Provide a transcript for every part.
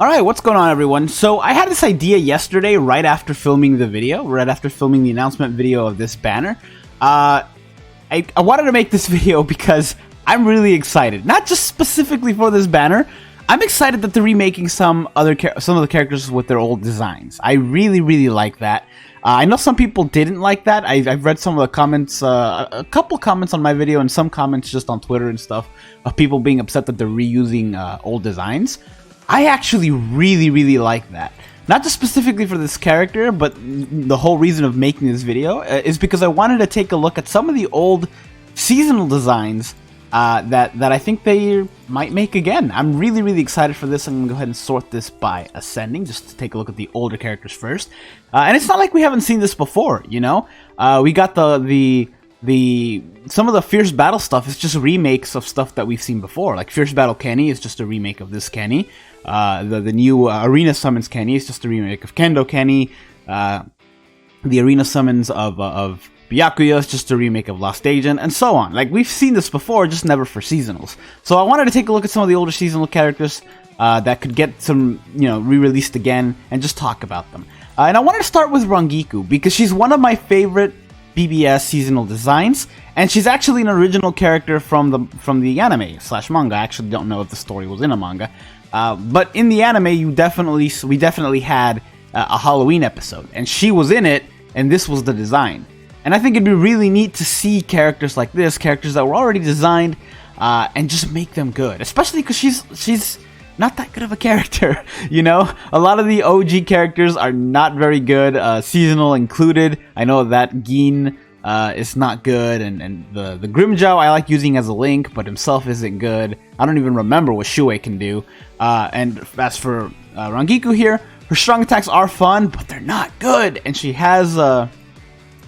Alright, what's going on everyone? So I had this idea yesterday right after filming the video, right after filming the announcement video of this banner. I wanted to make this video because I'm really excited. Not just specifically for this banner, I'm excited that they're remaking some of the characters with their old designs. I really like that. I know some people didn't like that. I've read some of the comments, a couple comments on my video and some comments just on Twitter and stuff of people being upset that they're reusing old designs. I actually really like that. Not just specifically for this character, but the whole reason of making this video is because I wanted to take a look at some of the old seasonal designs that I think they might make again. I'm really excited for this. I'm going to go ahead and sort this by ascending, just to take a look at the older characters first. And it's not like we haven't seen this before, you know? We got some of the Fierce Battle stuff is just remakes of stuff that we've seen before. Like Fierce Battle Kenny is just a remake of this Kenny. The new Arena Summons Kenny is just a remake of Kendo Kenny. The Arena Summons of Byakuya is just a remake of Lost Agent, and so on. Like, we've seen this before, just never for seasonals. So I wanted to take a look at some of the older seasonal characters that could get some, re-released again, and just talk about them. And I wanted to start with Rangiku, because she's one of my favorite BBS seasonal designs, and she's actually an original character from the anime/manga. I actually don't know if the story was in a manga. But in the anime, we definitely had a Halloween episode, and she was in it, and this was the design. And I think it'd be really neat to see characters like this, characters that were already designed, and just make them good. Especially because she's not that good of a character, you know? A lot of the OG characters are not very good, seasonal included. I know that Gin is not good, and the Grimmjow I like using as a link, but himself isn't good. I don't even remember what Shuei can do. And as for Rangiku here, her strong attacks are fun, but they're not good. And she has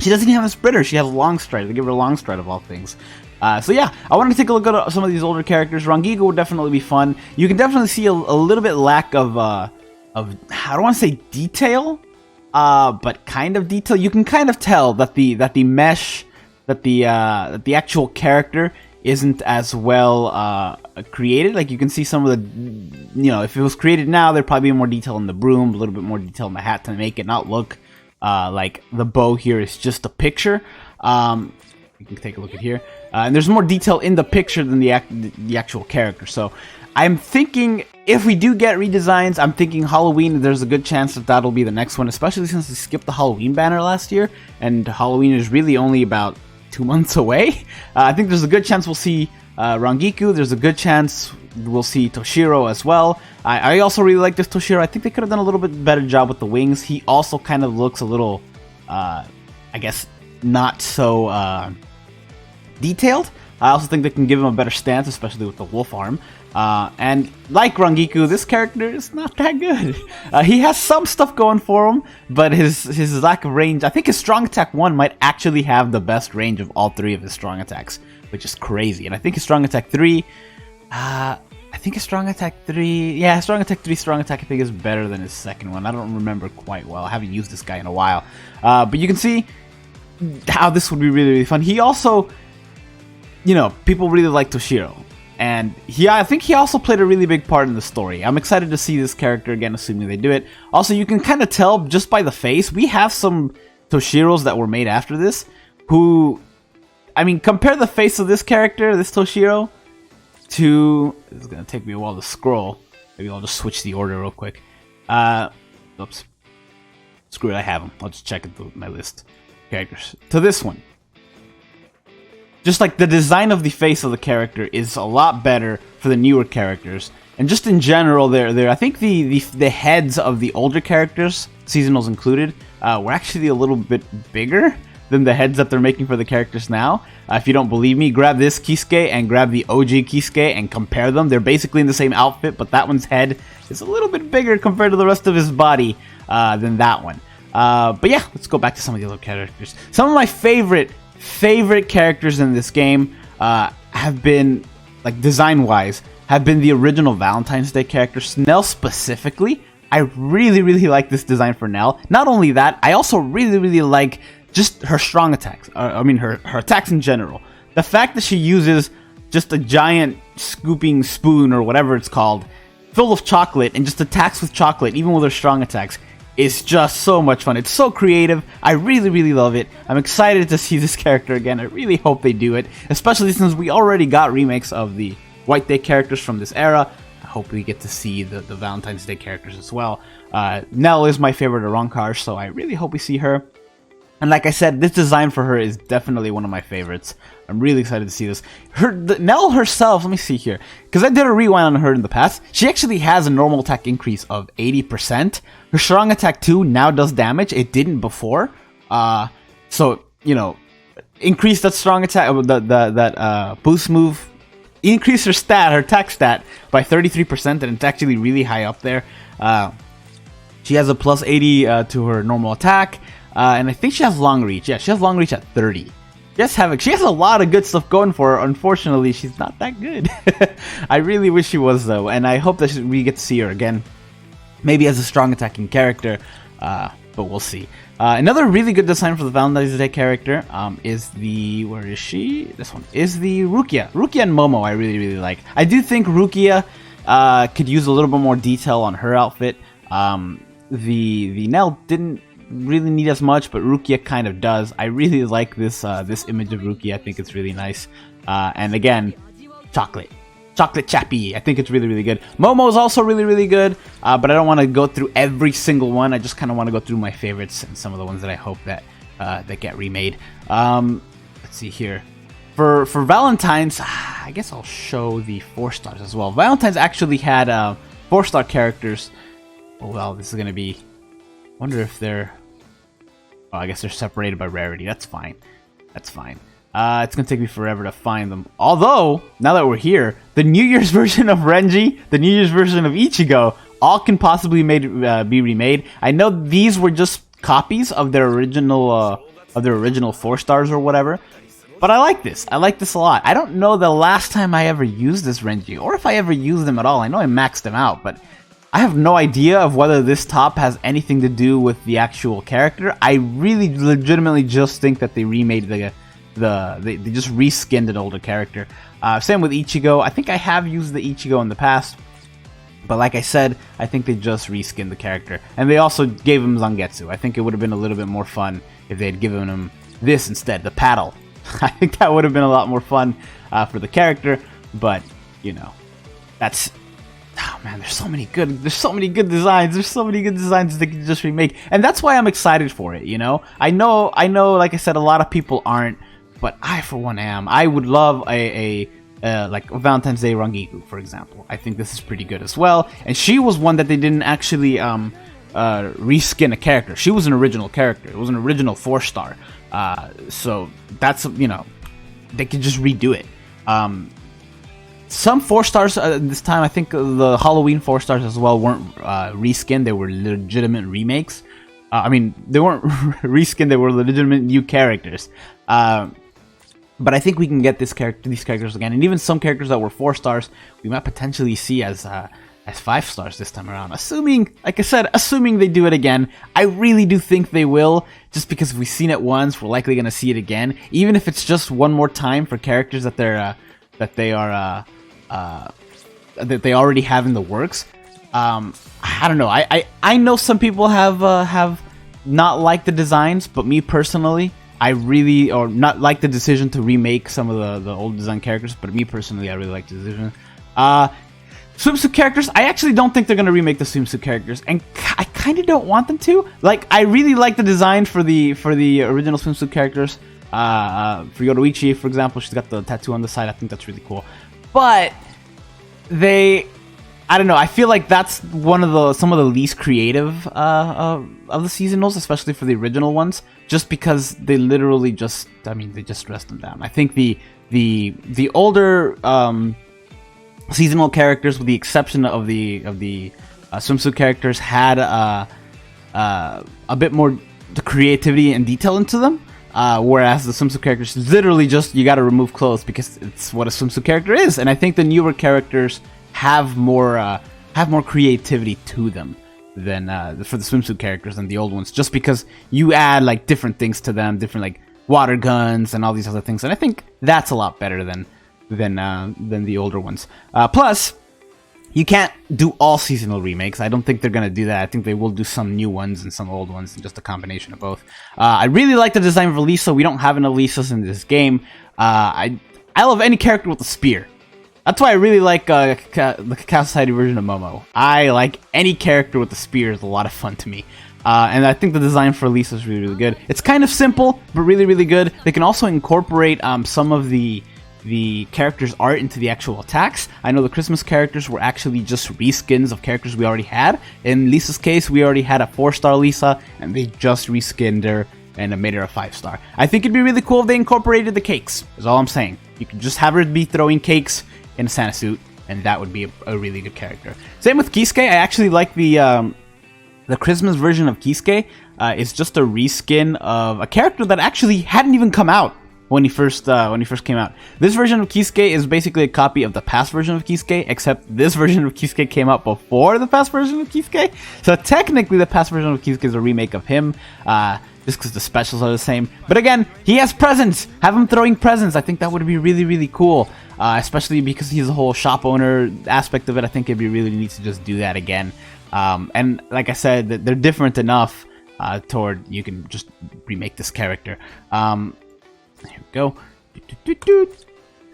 she doesn't even have a spritter. She has a long stride. They give her a long stride of all things. So yeah, I wanted to take a look at some of these older characters. Rangiku would definitely be fun. You can definitely see a little bit lack of I don't want to say detail, but kind of detail. You can kind of tell that the mesh, that the actual character isn't as well created. Like, you can see some of the, if it was created now, there'd probably be more detail in the broom, a little bit more detail in the hat to make it not look like the bow here is just a picture. You can take a look at here, and there's more detail in the picture than the actual character. So I'm thinking if we do get redesigns, I'm thinking Halloween, there's a good chance that that'll be the next one, especially since we skipped the Halloween banner last year, and Halloween is really only about 2 months away. I think there's a good chance we'll see Rangiku. There's a good chance we'll see Toshiro as well. I also really like this Toshiro. I think they could have done a little bit better job with the wings. He also kind of looks a little, I guess, not so detailed. I also think they can give him a better stance, especially with the wolf arm. And like Rangiku, this character is not that good. He has some stuff going for him, but his lack of range, I think his strong attack 1 might actually have the best range of all 3 of his strong attacks, which is crazy. And I think his strong attack 3, strong attack 3 I think is better than his second one. I don't remember quite well. I haven't used this guy in a while. But you can see how this would be really fun. He also, people really like Toshiro. And I think he also played a really big part in the story. I'm excited to see this character again, assuming they do it. Also, you can kind of tell just by the face. We have some Toshiros that were made after this who, compare the face of this character, this Toshiro, to... It's going to take me a while to scroll. Maybe I'll just switch the order real quick. Oops. Screw it, I have them. I'll just check my list of characters. To this one. Just like the design of the face of the character is a lot better for the newer characters, and just in general, I think the heads of the older characters, seasonals included, were actually a little bit bigger than the heads that they're making for the characters now. If you don't believe me, grab this Kisuke and grab the OG Kisuke and compare them. They're basically in the same outfit, but that one's head is a little bit bigger compared to the rest of his body than that one. But yeah, let's go back to some of the other characters. Some of my favorite characters in this game have been, like, design-wise, have been the original Valentine's Day characters. Nell specifically, I really like this design for Nell. Not only that, I also really like just her strong attacks. Her attacks in general. The fact that she uses just a giant scooping spoon or whatever it's called full of chocolate and just attacks with chocolate, even with her strong attacks, is just so much fun. It's so creative. I really, really love it. I'm excited to see this character again. I really hope they do it, especially since we already got remakes of the White Day characters from this era. I hope we get to see the Valentine's Day characters as well. Nell is my favorite Arrancar, so I really hope we see her. And like I said, this design for her is definitely one of my favorites. I'm really excited to see this. Nell herself, let me see here, because I did a rewind on her in the past. She actually has a normal attack increase of 80%. Her strong attack 2 now does damage. It didn't before. So, you know, increase that strong attack, that boost move. Increase her stat, her attack stat, by 33%, and it's actually really high up there. She has a plus 80 to her normal attack. And I think she has long reach. Yeah, she has long reach at 30. She has a lot of good stuff going for her. Unfortunately, she's not that good. I really wish she was, though, and I hope that we get to see her again. Maybe as a strong attacking character, but we'll see. Another really good design for the Valentine's Day character is the... Where is she? This one. Is the Rukia. Rukia and Momo I really, really like. I do think Rukia could use a little bit more detail on her outfit. The Nell didn't really need as much, but Rukia kind of does. I really like this this image of Rukia. I think it's really nice. And again, chocolate chappy. I think it's really, really good. Momo is also really, really good, but I don't want to go through every single one. I just kind of want to go through my favorites and some of the ones that I hope that that get remade. Let's see here. For Valentine's, I guess I'll show the 4-stars as well. Valentine's actually had 4-star characters. Oh well, this is gonna be... Wonder if they're... Oh, I guess they're separated by rarity. That's fine. That's fine. It's gonna take me forever to find them. Although, now that we're here, the New Year's version of Renji, the New Year's version of Ichigo, all can possibly be remade. I know these were just copies of their original 4-stars or whatever, but I like this. I like this a lot. I don't know the last time I ever used this Renji, or if I ever used them at all. I know I maxed them out, but I have no idea of whether this top has anything to do with the actual character. I really legitimately just think that they remade they just reskinned an older character. Same with Ichigo. I think I have used the Ichigo in the past, but like I said, I think they just reskinned the character. And they also gave him Zangetsu. I think it would have been a little bit more fun if they had given him this instead, the paddle. I think that would have been a lot more fun for the character, but, you know, that's... Oh man, there's so many good designs. There's so many good designs they can just remake, and that's why I'm excited for it. You know, I know. Like I said, a lot of people aren't, but I, for one, am. I would love like a Valentine's Day Rangiku, for example. I think this is pretty good as well. And she was one that they didn't actually reskin a character. She was an original character. It was an original 4-star. So that's, you know, they could just redo it. Some 4-stars this time, I think the Halloween 4-stars as well weren't reskinned. They were legitimate remakes. I mean, they weren't reskinned. They were legitimate new characters. But I think we can get these characters again, and even some characters that were 4-stars, we might potentially see as 5-stars this time around. Assuming, like I said, assuming they do it again. I really do think they will, just because if we've seen it once, we're likely going to see it again, even if it's just one more time for characters that they already have in the works. I don't know. I know some people have not liked the designs, but me personally, I really, or not like the decision to remake some of the old design characters, but me personally, I really like the decision. Swimsuit characters, I actually don't think they're going to remake the swimsuit characters, and I kind of don't want them to. Like, I really like the design for the original swimsuit characters. For Yoruichi, for example, she's got the tattoo on the side. I think that's really cool. But I don't know. I feel like that's some of the least creative of the seasonals, especially for the original ones, just because they literally they just dressed them down. I think the older seasonal characters, with the exception of the swimsuit characters, had a bit more the creativity and detail into them. Whereas the swimsuit characters, literally just, you gotta remove clothes because it's what a swimsuit character is. And I think the newer characters have more creativity to them than for the swimsuit characters than the old ones, just because you add like different things to them, different like water guns and all these other things. And I think that's a lot better than the older ones. Plus, You can't do all seasonal remakes. I don't think they're gonna do that. I think they will do some new ones and some old ones, and just a combination of both. I really like the design of Elisa. We don't have an Elisas in this game. I love any character with a spear. That's why I really like the Cacao Society version of Momo. I like any character with a spear is a lot of fun to me. And I think the design for Elisa is really, really good. It's kind of simple, but really, really good. They can also incorporate some of the character's art into the actual attacks. I know the Christmas characters were actually just reskins of characters we already had. In Lisa's case, we already had a 4-star Lisa, and they just reskinned her and made her a 5-star. I think it'd be really cool if they incorporated the cakes, is all I'm saying. You could just have her be throwing cakes in a Santa suit, and that would be a really good character. Same with Kisuke. I actually like the Christmas version of Kisuke. It's just a reskin of a character that actually hadn't even come out when he first came out. This version of Kisuke is basically a copy of the past version of Kisuke, except this version of Kisuke came out before the past version of Kisuke. So technically the past version of Kisuke is a remake of him, just because the specials are the same. But again, he has presents! Have him throwing presents! I think that would be really, really cool. Especially because he's a whole shop owner aspect of it. I think it'd be really neat to just do that again. And like I said, they're different enough toward you can just remake this character. Here we go.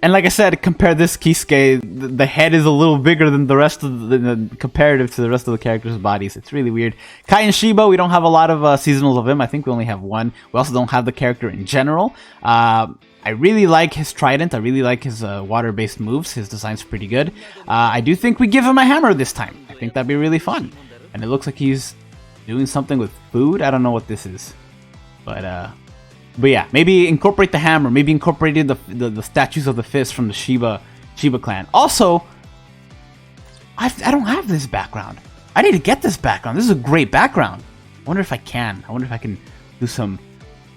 And like I said, compare this Kisuke, the head is a little bigger than the rest of the comparative to the rest of the characters' bodies. It's really weird. Kai and Shiba, we don't have a lot of seasonals of him. I think we only have one. We also don't have the character in general. I really like his trident. I really like his water-based moves. His design's pretty good. I do think we give him a hammer this time. I think that'd be really fun. And it looks like he's doing something with food. I don't know what this is. But yeah, maybe incorporate the hammer. Maybe incorporated the statues of the fist from the Shiba clan. Also, I don't have this background. I need to get this background. This is a great background. I wonder if I can. I wonder if I can do some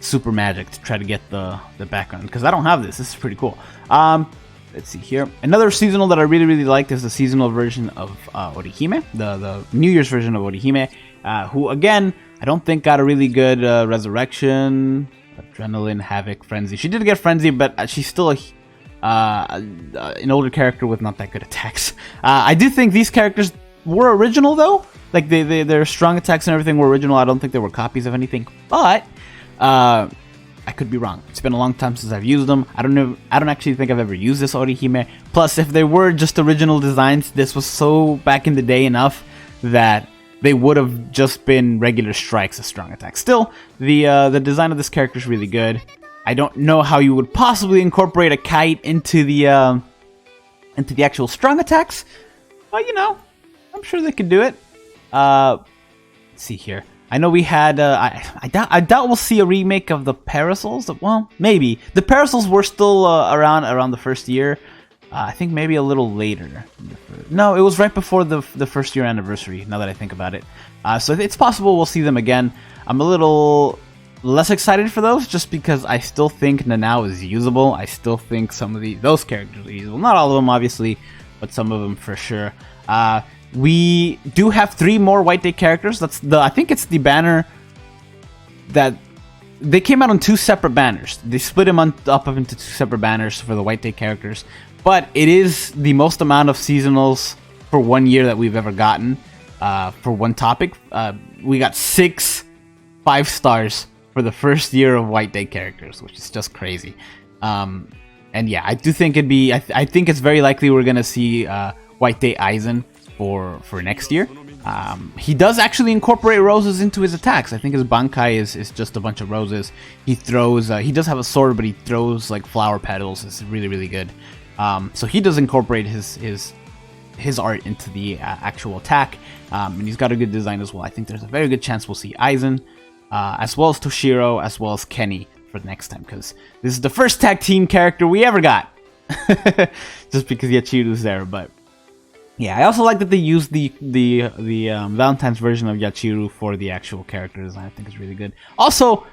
super magic to try to get the background, because I don't have this. This is pretty cool. Let's see here. Another seasonal that I really, really liked is the seasonal version of Orihime, the New Year's version of Orihime, who again, I don't think got a really good resurrection. Adrenaline, Havoc, Frenzy. She did get Frenzy, but she's still an older character with not that good attacks. I do think these characters were original though. Like their strong attacks and everything were original. I don't think they were copies of anything. But I could be wrong. It's been a long time since I've used them. I don't know. I don't actually think I've ever used this Orihime. Plus, if they were just original designs, this was so back in the day enough that they would have just been regular strikes as strong attacks. Still, the design of this character is really good. I don't know how you would possibly incorporate a kite into the actual strong attacks, but you know, I'm sure they could do it. Let's see here. I know we had. I doubt we'll see a remake of the Parasols. Well, maybe the Parasols were still around the first year. I think maybe a little later. No, it was right before the first year anniversary, now that I think about it. So it's possible we'll see them again. I'm a little less excited for those, just because I still think Nanao is usable. I still think some of those characters are usable. Not all of them, obviously, but some of them for sure. We do have 3 more White Day characters. I think it's the banner that... They came out on 2 separate banners. They split them up into 2 separate banners for the White Day characters. But it is the most amount of seasonals for 1 year that we've ever gotten for one topic. We got 6 5-stars for the first year of White Day characters, which is just crazy. And yeah, I do think I think it's very likely we're gonna see White Day Aizen for next year. He does actually incorporate roses into his attacks. I think his Bankai is just a bunch of roses. He throws. He does have a sword, but he throws like flower petals. It's really, really good. So he does incorporate his art into the actual attack, and he's got a good design as well. I think there's a very good chance we'll see Aizen, as well as Toshiro, as well as Kenny for the next time, because this is the first tag team character we ever got. Just because Yachiru's there, but yeah, I also like that they used the Valentine's version of Yachiru for the actual character design. I think it's really good. Also,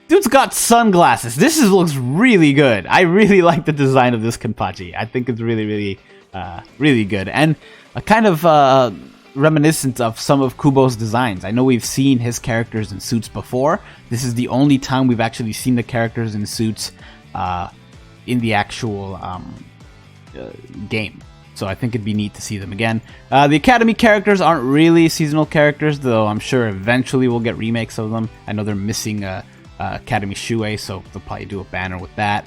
dude's got sunglasses. This looks really good. I really like the design of this Kenpachi. I think it's really, really, really good. And a kind of reminiscent of some of Kubo's designs. I know we've seen his characters in suits before. This is the only time we've actually seen the characters in suits in the actual game. So I think it'd be neat to see them again. The Academy characters aren't really seasonal characters, though I'm sure eventually we'll get remakes of them. I know they're missing Academy Shuei, so they'll probably do a banner with that.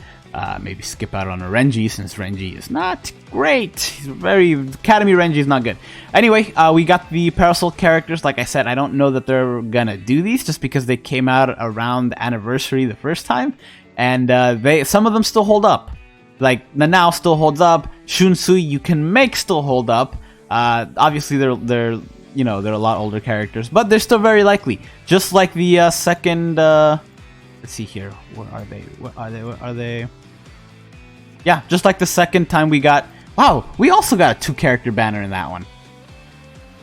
Maybe skip out on a Renji, since Renji is not great. He's Academy Renji is not good. Anyway, we got the Parasol characters. Like I said, I don't know that they're gonna do these just because they came out around the anniversary the first time, and some of them still hold up. Like Nanao still holds up. Swimsuit you can make still hold up. Obviously they're a lot older characters, but they're still very likely. Just like the second. Let's see here. Where are they? Where are they? Yeah, just like the second time we got. Wow, we also got a 2-character banner in that one.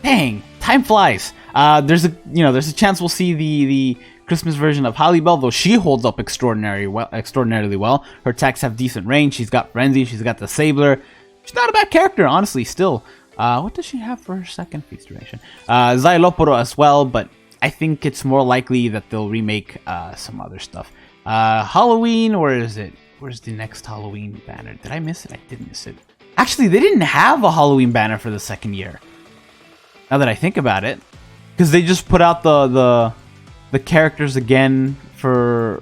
Dang, time flies. There's a chance we'll see the Christmas version of Halibel, though she holds up extraordinarily well. Her attacks have decent range. She's got Frenzy. She's got the Sabler. She's not a bad character, honestly. Still, what does she have for her second feast duration? Xyloporo as well, but I think it's more likely that they'll remake some other stuff. Halloween, where is it? Where's the next Halloween banner? Did I miss it? I did miss it. Actually, they didn't have a Halloween banner for the second year. Now that I think about it, because they just put out the characters again for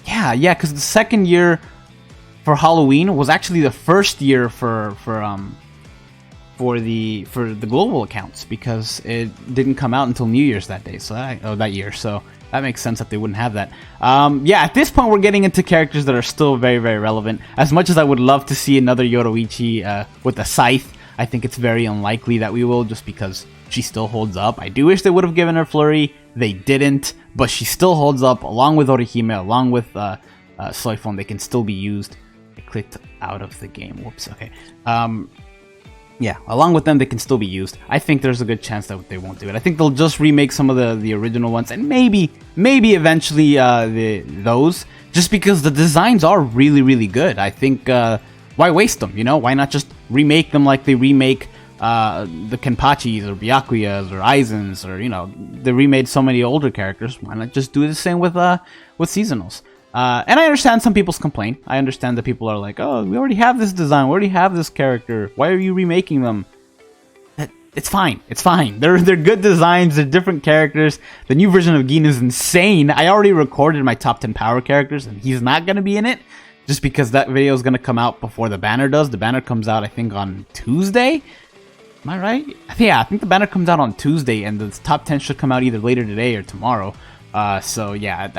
because the second year for Halloween was actually the first year for the global accounts, because it didn't come out until New Year's that day, that year. So that makes sense that they wouldn't have that. At this point we're getting into characters that are still very, very relevant. As much as I would love to see another Yoruichi with a scythe, I think it's very unlikely that we will, just because she still holds up. I do wish they would have given her Flurry. They didn't, but she still holds up, along with Orihime, along with Soifon. They can still be used. I clicked out of the game. Whoops. Okay. Along with them, they can still be used. I think there's a good chance that they won't do it. I think they'll just remake some of the original ones, and maybe eventually those, just because the designs are really, really good. I think why waste them? Why not just remake them like they remake the Kenpachis or Byakuyas or Aizens, or they remade so many older characters. Why not just do the same with seasonals? And I understand some people's complaint. I understand that people are like, oh, we already have this design, we already have this character, why are you remaking them? It's fine. It's fine. They're good designs. They're different characters. The new version of Gin is insane. I already recorded my top 10 power characters, and he's not going to be in it, just because that video is going to come out before the banner does. The banner comes out, I think, on Tuesday. Am I right? Yeah, I think the banner comes out on Tuesday, and the top 10 should come out either later today or tomorrow. So yeah,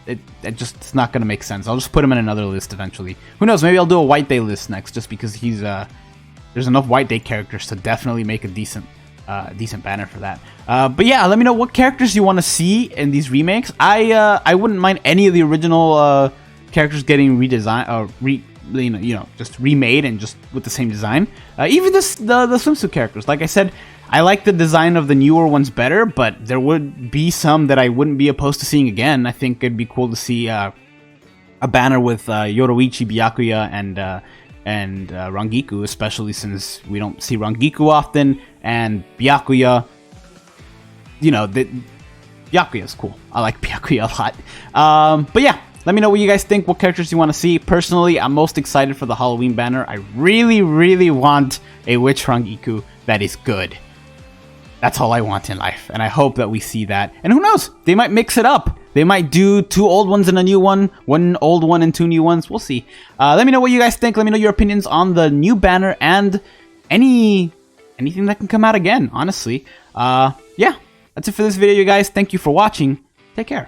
it's not gonna make sense. I'll just put him in another list eventually. Who knows? Maybe I'll do a White Day list next, just because there's enough White Day characters to definitely make a decent banner for that. But yeah, let me know what characters you want to see in these remakes. I wouldn't mind any of the original characters getting redesigned or just remade and just with the same design. Even the swimsuit characters. Like I said, I like the design of the newer ones better, but there would be some that I wouldn't be opposed to seeing again. I think it'd be cool to see a banner with Yoruichi, Byakuya, and Rangiku, especially since we don't see Rangiku often, and Byakuya. Byakuya is cool. I like Byakuya a lot. But yeah. Let me know what you guys think, what characters you want to see. Personally, I'm most excited for the Halloween banner. I really, really want a Witch Rangiku that is good. That's all I want in life, and I hope that we see that. And who knows? They might mix it up. They might do 2 old ones and a new one, 1 old one and 2 new ones. We'll see. Let me know what you guys think. Let me know your opinions on the new banner and anything that can come out again, honestly. Yeah, that's it for this video, you guys. Thank you for watching. Take care.